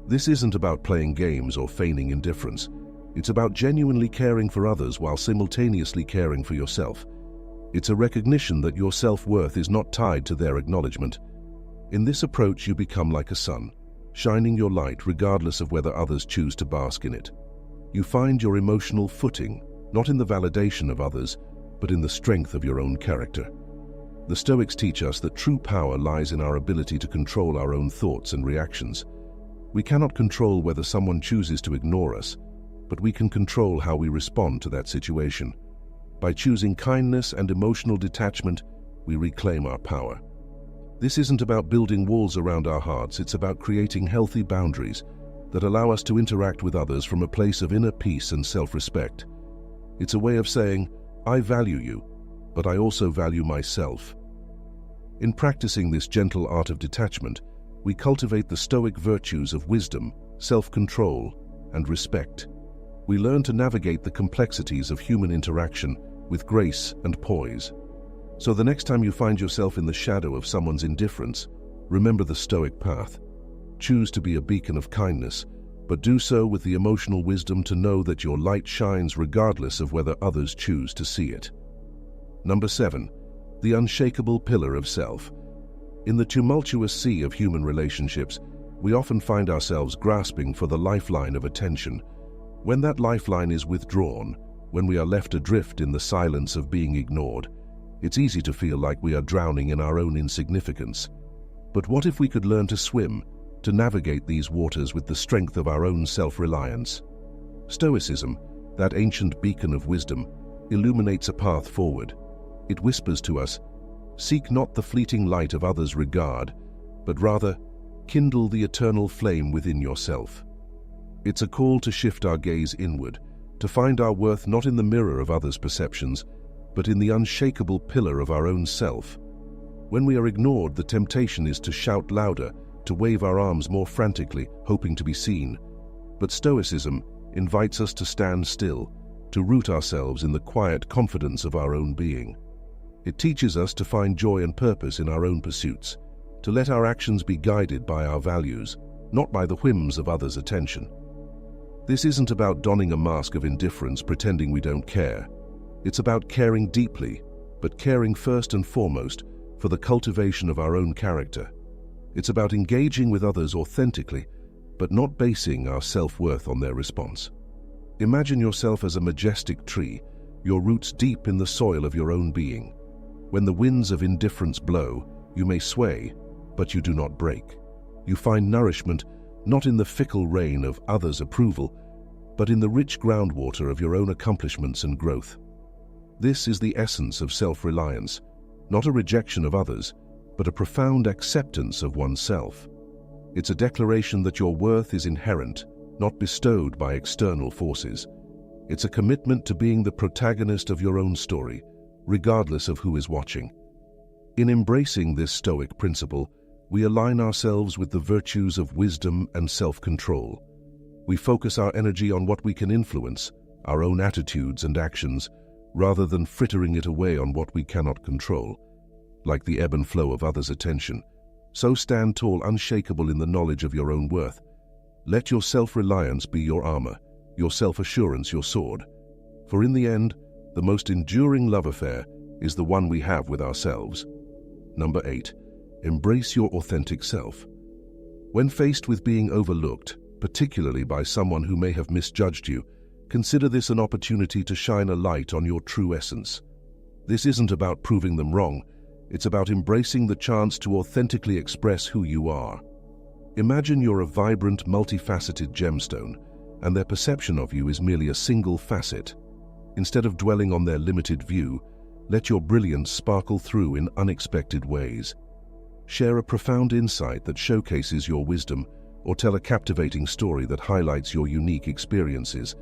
This isn't about playing games or feigning indifference. It's about genuinely caring for others while simultaneously caring for yourself. It's a recognition that your self-worth is not tied to their acknowledgement. In this approach, you become like a sun, shining your light regardless of whether others choose to bask in it. You find your emotional footing, not in the validation of others, but in the strength of your own character. The Stoics teach us that true power lies in our ability to control our own thoughts and reactions. We cannot control whether someone chooses to ignore us, but we can control how we respond to that situation. By choosing kindness and emotional detachment, we reclaim our power. This isn't about building walls around our hearts, it's about creating healthy boundaries that allow us to interact with others from a place of inner peace and self-respect. It's a way of saying, I value you, but I also value myself. In practicing this gentle art of detachment, we cultivate the Stoic virtues of wisdom, self-control, and respect. We learn to navigate the complexities of human interaction with grace and poise. So the next time you find yourself in the shadow of someone's indifference, remember the Stoic path. Choose to be a beacon of kindness, but do so with the emotional wisdom to know that your light shines regardless of whether others choose to see it. Number 7. The unshakable pillar of self. In the tumultuous sea of human relationships, we often find ourselves grasping for the lifeline of attention. When that lifeline is withdrawn, when we are left adrift in the silence of being ignored, it's easy to feel like we are drowning in our own insignificance. But what if we could learn to swim, to navigate these waters with the strength of our own self-reliance? Stoicism, that ancient beacon of wisdom, illuminates a path forward. It whispers to us, seek not the fleeting light of others' regard, but rather, kindle the eternal flame within yourself. It's a call to shift our gaze inward, to find our worth not in the mirror of others' perceptions, but in the unshakable pillar of our own self. When we are ignored, the temptation is to shout louder, to wave our arms more frantically, hoping to be seen. But Stoicism invites us to stand still, to root ourselves in the quiet confidence of our own being. It teaches us to find joy and purpose in our own pursuits, to let our actions be guided by our values, not by the whims of others' attention. This isn't about donning a mask of indifference pretending we don't care. It's about caring deeply, but caring first and foremost for the cultivation of our own character. It's about engaging with others authentically, but not basing our self-worth on their response. Imagine yourself as a majestic tree, your roots deep in the soil of your own being. When the winds of indifference blow, you may sway, but you do not break. You find nourishment not in the fickle rain of others' approval, but in the rich groundwater of your own accomplishments and growth. This is the essence of self-reliance, not a rejection of others, but a profound acceptance of oneself. It's a declaration that your worth is inherent, not bestowed by external forces. It's a commitment to being the protagonist of your own story, regardless of who is watching. In embracing this Stoic principle, we align ourselves with the virtues of wisdom and self-control. We focus our energy on what we can influence, our own attitudes and actions, rather than frittering it away on what we cannot control. Like the ebb and flow of others' attention, so stand tall, unshakable in the knowledge of your own worth. Let your self-reliance be your armor, your self-assurance your sword. For in the end, the most enduring love affair is the one we have with ourselves. Number 8. Embrace your authentic self. When faced with being overlooked, particularly by someone who may have misjudged you, consider this an opportunity to shine a light on your true essence. This isn't about proving them wrong, it's about embracing the chance to authentically express who you are. Imagine you're a vibrant, multifaceted gemstone, and their perception of you is merely a single facet. Instead of dwelling on their limited view, let your brilliance sparkle through in unexpected ways. Share a profound insight that showcases your wisdom, or tell a captivating story that highlights your unique experiences.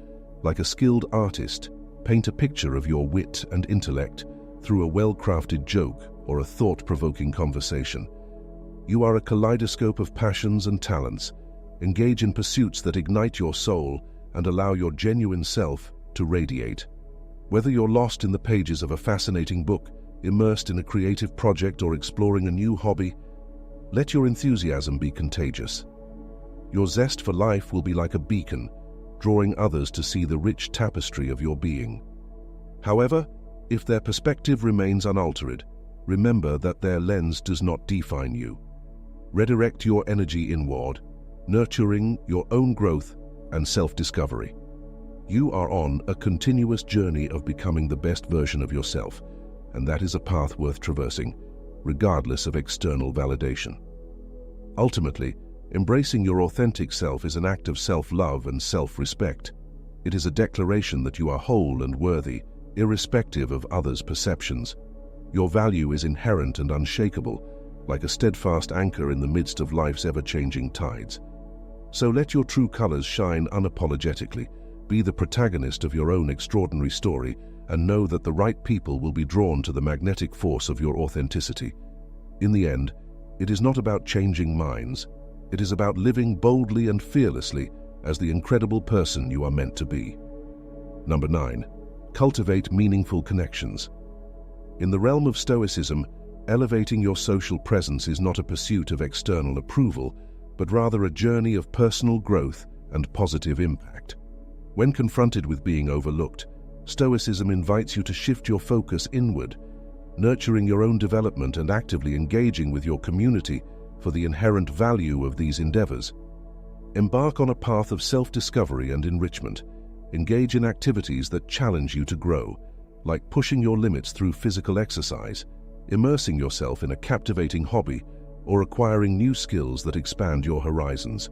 Like a skilled artist, paint a picture of your wit and intellect through a well-crafted joke or a thought-provoking conversation. You are a kaleidoscope of passions and talents. Engage in pursuits that ignite your soul and allow your genuine self to radiate. Whether you're lost in the pages of a fascinating book, immersed in a creative project, or exploring a new hobby, let your enthusiasm be contagious. Your zest for life will be like a beacon, drawing others to see the rich tapestry of your being. However, if their perspective remains unaltered, remember that their lens does not define you. Redirect your energy inward, nurturing your own growth and self-discovery. You are on a continuous journey of becoming the best version of yourself, and that is a path worth traversing, regardless of external validation. Ultimately, embracing your authentic self is an act of self-love and self-respect. It is a declaration that you are whole and worthy, irrespective of others' perceptions. Your value is inherent and unshakable, like a steadfast anchor in the midst of life's ever-changing tides. So let your true colors shine unapologetically, be the protagonist of your own extraordinary story, and know that the right people will be drawn to the magnetic force of your authenticity. In the end, it is not about changing minds. It is about living boldly and fearlessly as the incredible person you are meant to be. Number 9. Cultivate meaningful connections. In the realm of Stoicism, elevating your social presence is not a pursuit of external approval, but rather a journey of personal growth and positive impact. When confronted with being overlooked, Stoicism invites you to shift your focus inward, nurturing your own development and actively engaging with your community for the inherent value of these endeavors. Embark on a path of self-discovery and enrichment. Engage in activities that challenge you to grow, like pushing your limits through physical exercise, immersing yourself in a captivating hobby, or acquiring new skills that expand your horizons.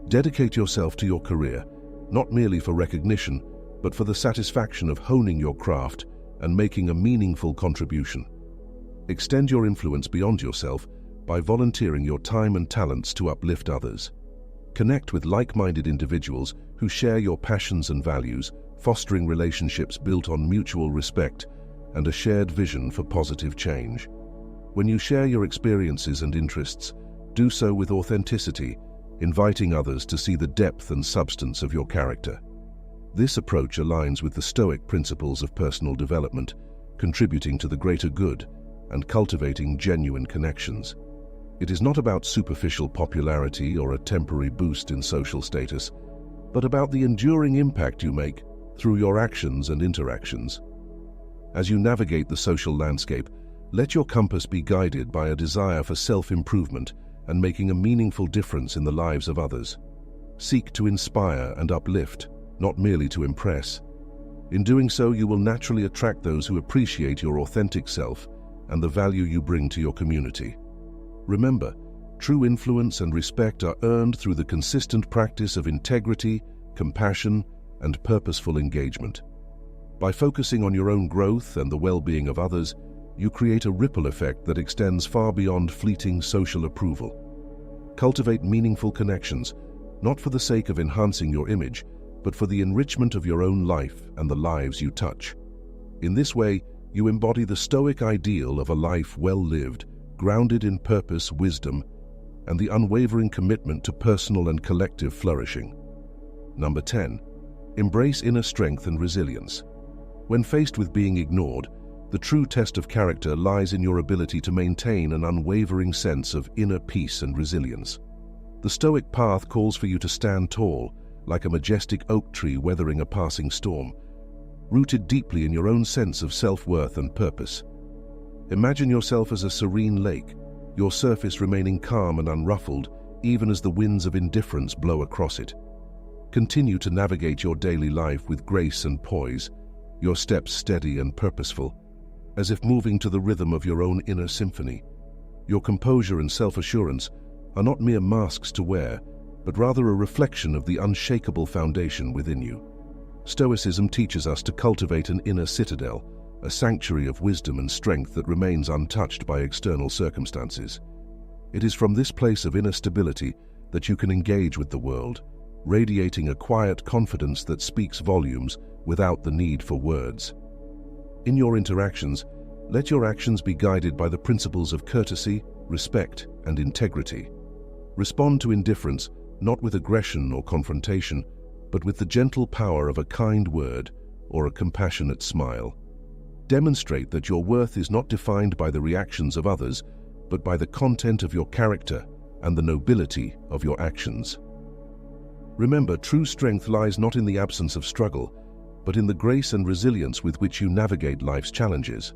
Dedicate yourself to your career, not merely for recognition, but for the satisfaction of honing your craft and making a meaningful contribution. Extend your influence beyond yourself by volunteering your time and talents to uplift others. Connect with like-minded individuals who share your passions and values, fostering relationships built on mutual respect and a shared vision for positive change. When you share your experiences and interests, do so with authenticity, inviting others to see the depth and substance of your character. This approach aligns with the Stoic principles of personal development, contributing to the greater good and cultivating genuine connections. It is not about superficial popularity or a temporary boost in social status, but about the enduring impact you make through your actions and interactions. As you navigate the social landscape, let your compass be guided by a desire for self-improvement and making a meaningful difference in the lives of others. Seek to inspire and uplift, not merely to impress. In doing so, you will naturally attract those who appreciate your authentic self and the value you bring to your community. Remember, true influence and respect are earned through the consistent practice of integrity, compassion, and purposeful engagement. By focusing on your own growth and the well-being of others, you create a ripple effect that extends far beyond fleeting social approval. Cultivate meaningful connections, not for the sake of enhancing your image, but for the enrichment of your own life and the lives you touch. In this way, you embody the Stoic ideal of a life well lived, grounded in purpose, wisdom, and the unwavering commitment to personal and collective flourishing. Number 10. Embrace inner strength and resilience. When faced with being ignored, the true test of character lies in your ability to maintain an unwavering sense of inner peace and resilience. The Stoic path calls for you to stand tall, like a majestic oak tree weathering a passing storm, rooted deeply in your own sense of self-worth and purpose. Imagine yourself as a serene lake, your surface remaining calm and unruffled even as the winds of indifference blow across it. Continue to navigate your daily life with grace and poise, your steps steady and purposeful, as if moving to the rhythm of your own inner symphony. Your composure and self-assurance are not mere masks to wear, but rather a reflection of the unshakable foundation within you. Stoicism teaches us to cultivate an inner citadel, a sanctuary of wisdom and strength that remains untouched by external circumstances. It is from this place of inner stability that you can engage with the world, radiating a quiet confidence that speaks volumes without the need for words. In your interactions, let your actions be guided by the principles of courtesy, respect, and integrity. Respond to indifference, not with aggression or confrontation, but with the gentle power of a kind word or a compassionate smile. Demonstrate that your worth is not defined by the reactions of others, but by the content of your character and the nobility of your actions. Remember, true strength lies not in the absence of struggle, but in the grace and resilience with which you navigate life's challenges.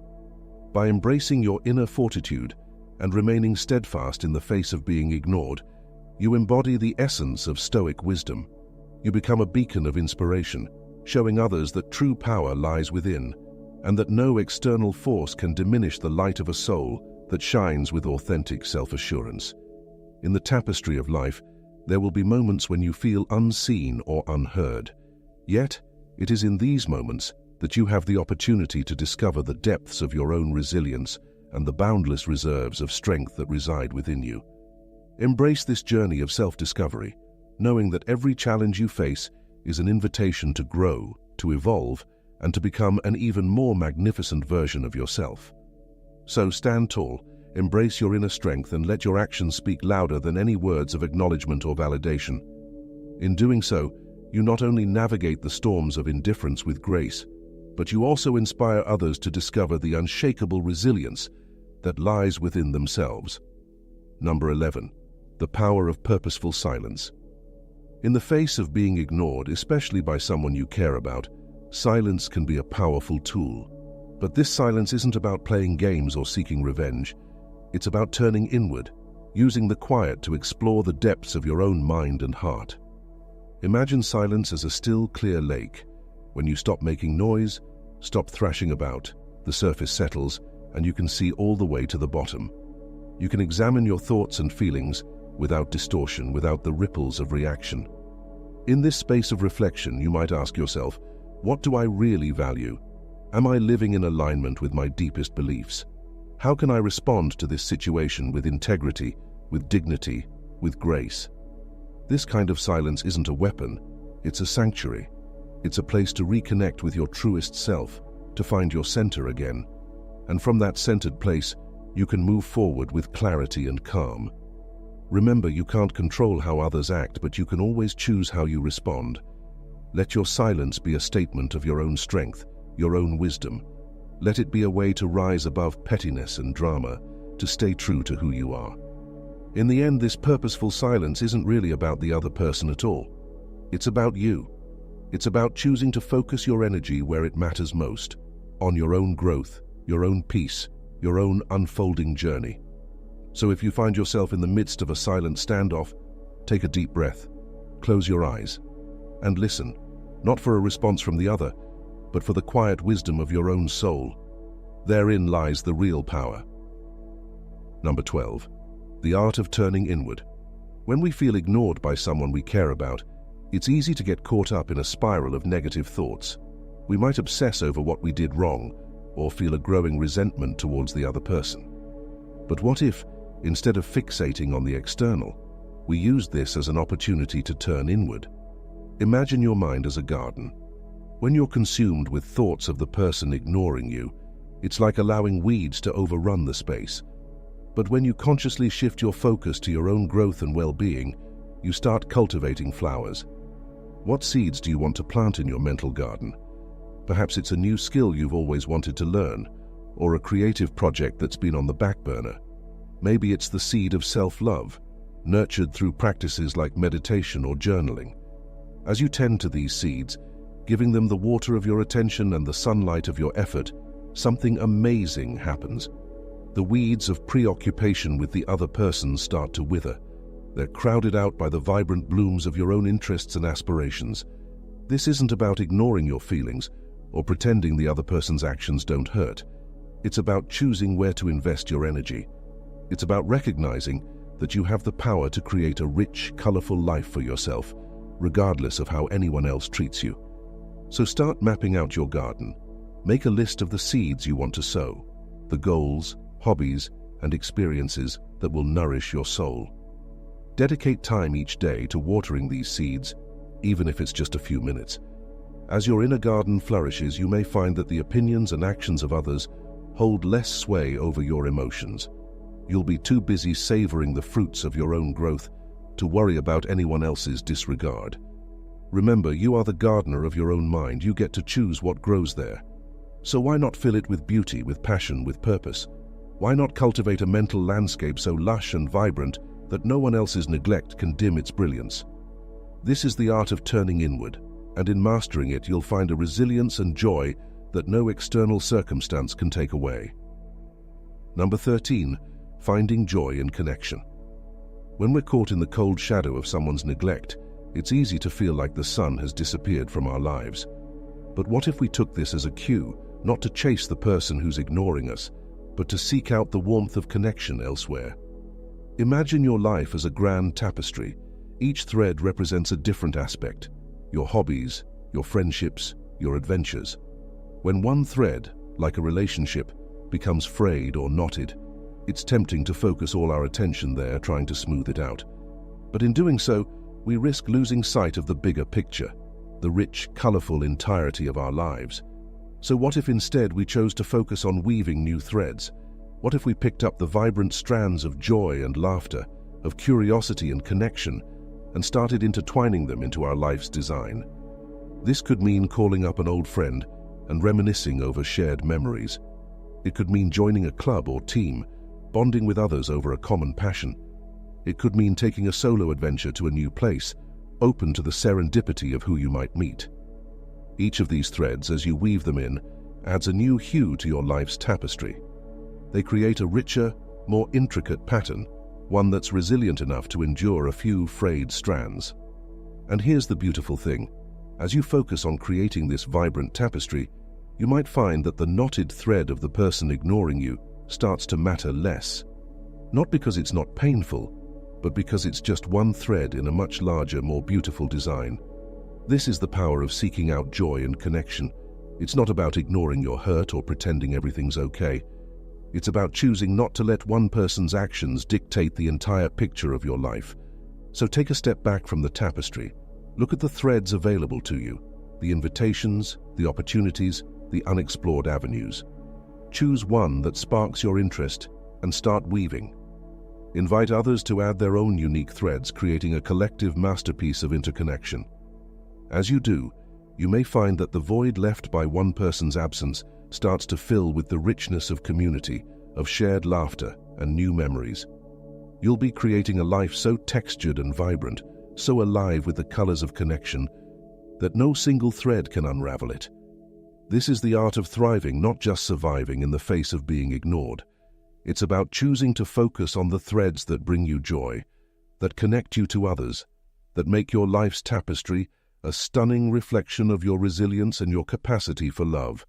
By embracing your inner fortitude and remaining steadfast in the face of being ignored, you embody the essence of Stoic wisdom. You become a beacon of inspiration, showing others that true power lies within, and that no external force can diminish the light of a soul that shines with authentic self-assurance. In the tapestry of life, there will be moments when you feel unseen or unheard. Yet, it is in these moments that you have the opportunity to discover the depths of your own resilience and the boundless reserves of strength that reside within you. Embrace this journey of self-discovery, knowing that every challenge you face is an invitation to grow, to evolve, and to become an even more magnificent version of yourself. So stand tall, embrace your inner strength, and let your actions speak louder than any words of acknowledgement or validation. In doing so, you not only navigate the storms of indifference with grace, but you also inspire others to discover the unshakable resilience that lies within themselves. Number 11. The power of purposeful silence. In the face of being ignored, especially by someone you care about, silence can be a powerful tool. But this silence isn't about playing games or seeking revenge. It's about turning inward, using the quiet to explore the depths of your own mind and heart. Imagine silence as a still, clear lake. When you stop making noise, stop thrashing about, the surface settles, and you can see all the way to the bottom. You can examine your thoughts and feelings without distortion, without the ripples of reaction. In this space of reflection, you might ask yourself, what do I really value? Am I living in alignment with my deepest beliefs? How can I respond to this situation with integrity, with dignity, with grace? This kind of silence isn't a weapon, it's a sanctuary. It's a place to reconnect with your truest self, to find your center again. And from that centered place, you can move forward with clarity and calm. Remember, you can't control how others act, but you can always choose how you respond. Let your silence be a statement of your own strength, your own wisdom. Let it be a way to rise above pettiness and drama, to stay true to who you are. In the end, this purposeful silence isn't really about the other person at all. It's about you. It's about choosing to focus your energy where it matters most, on your own growth, your own peace, your own unfolding journey. So if you find yourself in the midst of a silent standoff, take a deep breath, close your eyes, and listen, not for a response from the other, but for the quiet wisdom of your own soul. Therein lies the real power. Number 12. The art of turning inward. When we feel ignored by someone we care about, it's easy to get caught up in a spiral of negative thoughts. We might obsess over what we did wrong, or feel a growing resentment towards the other person. But what if, instead of fixating on the external, we used this as an opportunity to turn inward? Imagine your mind as a garden. When you're consumed with thoughts of the person ignoring you, it's like allowing weeds to overrun the space. But when you consciously shift your focus to your own growth and well-being, you start cultivating flowers. What seeds do you want to plant in your mental garden? Perhaps it's a new skill you've always wanted to learn, or a creative project that's been on the back burner. Maybe it's the seed of self-love, nurtured through practices like meditation or journaling. As you tend to these seeds, giving them the water of your attention and the sunlight of your effort, something amazing happens. The weeds of preoccupation with the other person start to wither. They're crowded out by the vibrant blooms of your own interests and aspirations. This isn't about ignoring your feelings or pretending the other person's actions don't hurt. It's about choosing where to invest your energy. It's about recognizing that you have the power to create a rich, colorful life for yourself, regardless of how anyone else treats you. So start mapping out your garden. Make a list of the seeds you want to sow, the goals, hobbies, and experiences that will nourish your soul. Dedicate time each day to watering these seeds, even if it's just a few minutes. As your inner garden flourishes, you may find that the opinions and actions of others hold less sway over your emotions. You'll be too busy savoring the fruits of your own growth to worry about anyone else's disregard. Remember, you are the gardener of your own mind. You get to choose what grows there. So why not fill it with beauty, with passion, with purpose? Why not cultivate a mental landscape so lush and vibrant that no one else's neglect can dim its brilliance? This is the art of turning inward, and in mastering it, you'll find a resilience and joy that no external circumstance can take away. Number 13. Finding joy in connection. When we're caught in the cold shadow of someone's neglect, it's easy to feel like the sun has disappeared from our lives. But what if we took this as a cue, not to chase the person who's ignoring us, but to seek out the warmth of connection elsewhere? Imagine your life as a grand tapestry. Each thread represents a different aspect: your hobbies, your friendships, your adventures. When one thread, like a relationship, becomes frayed or knotted, it's tempting to focus all our attention there, trying to smooth it out. But in doing so, we risk losing sight of the bigger picture, the rich, colorful entirety of our lives. So what if instead we chose to focus on weaving new threads? What if we picked up the vibrant strands of joy and laughter, of curiosity and connection, and started intertwining them into our life's design? This could mean calling up an old friend and reminiscing over shared memories. It could mean joining a club or team, bonding with others over a common passion. It could mean taking a solo adventure to a new place, open to the serendipity of who you might meet. Each of these threads, as you weave them in, adds a new hue to your life's tapestry. They create a richer, more intricate pattern, one that's resilient enough to endure a few frayed strands. And here's the beautiful thing. As you focus on creating this vibrant tapestry, you might find that the knotted thread of the person ignoring you starts to matter less. Not because it's not painful, but because it's just one thread in a much larger, more beautiful design. This is the power of seeking out joy and connection. It's not about ignoring your hurt or pretending everything's okay. It's about choosing not to let one person's actions dictate the entire picture of your life. So take a step back from the tapestry. Look at the threads available to you, the invitations, the opportunities, the unexplored avenues. Choose one that sparks your interest and start weaving. Invite others to add their own unique threads, creating a collective masterpiece of interconnection. As you do, you may find that the void left by one person's absence starts to fill with the richness of community, of shared laughter and new memories. You'll be creating a life so textured and vibrant, so alive with the colors of connection, that no single thread can unravel it. This is the art of thriving, not just surviving in the face of being ignored. It's about choosing to focus on the threads that bring you joy, that connect you to others, that make your life's tapestry a stunning reflection of your resilience and your capacity for love.